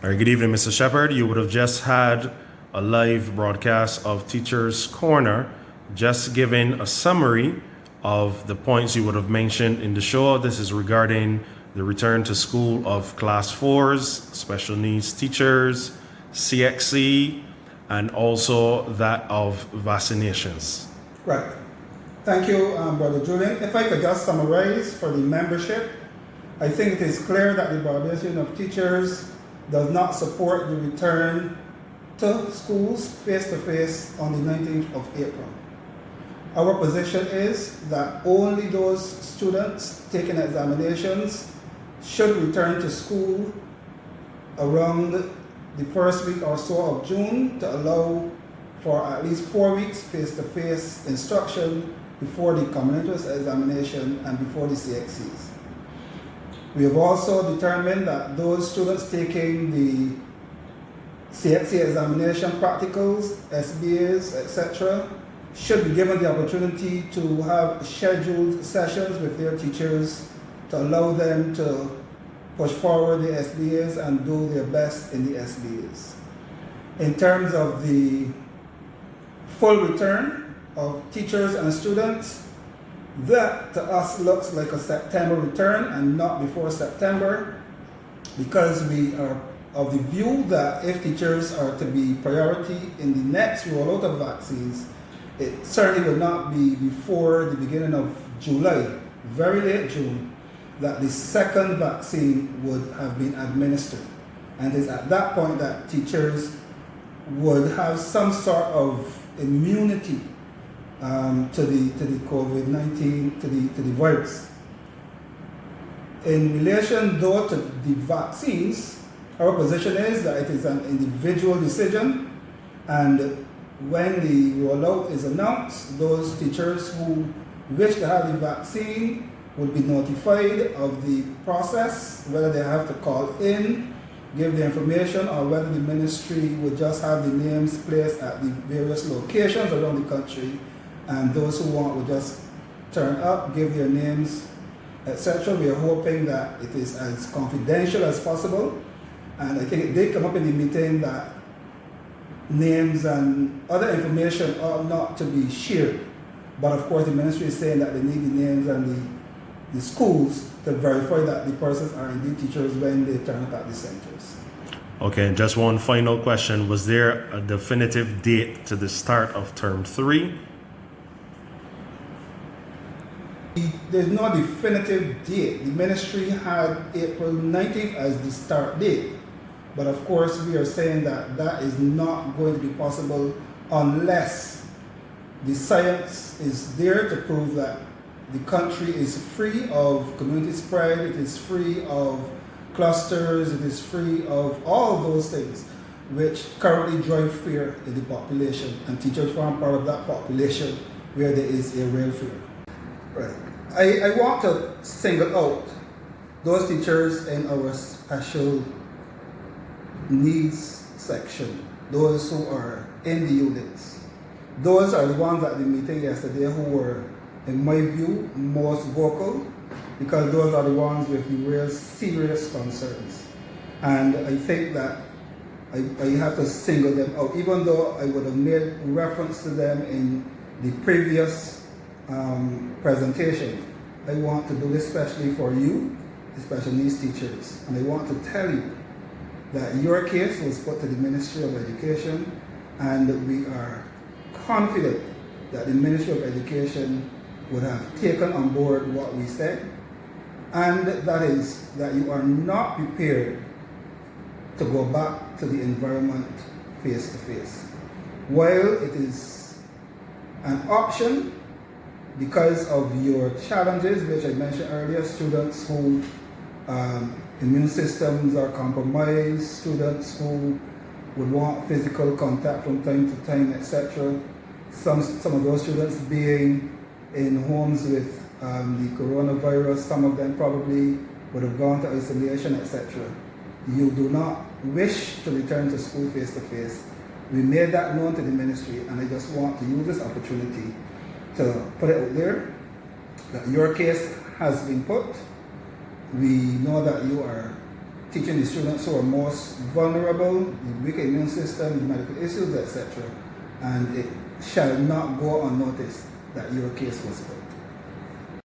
All right, good evening, Mr. Shepard. You would have just had a live broadcast of Teachers Corner, just giving a summary of the points you would have mentioned in the show. This is regarding the return to school of Class 4s, special needs teachers, CXC, and also that of vaccinations. Right. Thank you, Brother Julian. If I could just summarize for the membership, I think it is clear that the Barbados Union of Teachers does not support the return to schools face-to-face on the 19th of April. Our position is that only those students taking examinations should return to school around the first week or so of June to allow for at least 4 weeks face-to-face instruction before the common entrance examination and before the CXCs. We have also determined that those students taking the CXC examination practicals, SBAs, etc., should be given the opportunity to have scheduled sessions with their teachers to allow them to push forward the SBAs and do their best in the SBAs. In terms of the full return of teachers and students, that to us looks like a September return and not before September, because we are of the view that if teachers are to be priority in the next rollout of vaccines, it certainly will not be before the beginning of July, very late June, that the second vaccine would have been administered. And it's at that point that teachers would have some sort of immunity to the COVID-19, to the virus. In relation though to the vaccines, our position is that it is an individual decision, and when the rollout is announced, those teachers who wish to have the vaccine will be notified of the process, whether they have to call in, give the information, or whether the ministry would just have the names placed at the various locations around the country, and those who want will just turn up, give their names, etc. We are hoping that it is as confidential as possible, and I think it did come up in the meeting that names and other information ought not to be shared. But of course the ministry is saying that they need the names and the schools to verify that the persons are indeed teachers when they turn up at the centers. Okay, and just one final question. Was there a definitive date to the start of term 3? There's no definitive date. The ministry had April 19th as the start date. But of course, we are saying that that is not going to be possible unless the science is there to prove that the country is free of community spread, it is free of clusters, it is free of all those things which currently drive fear in the population, and teachers form part of that population where there is a real fear. Right. I want to single out those teachers in our special needs section, those who are in the units. Those are the ones at the meeting yesterday who were, in my view, most vocal, because those are the ones with the real serious concerns. And I think that I have to single them out, even though I would have made reference to them in the previous presentation. I want to do this especially for you, the special needs teachers, and I want to tell you that your case was put to the Ministry of Education, and we are confident that the Ministry of Education would have taken on board what we said, and that is that you are not prepared to go back to the environment face-to-face. While it is an option because of your challenges, which I mentioned earlier, students who immune systems are compromised, students who would want physical contact from time to time, etc. Some of those students being in homes with the coronavirus, some of them probably would have gone to isolation, etc. You do not wish to return to school face-to-face. We made that known to the ministry, and I just want to use this opportunity to put it out there that your case has been put. We know that you are teaching the students who are most vulnerable, the weak immune system, the medical issues, etc. And it shall not go unnoticed that your case was put.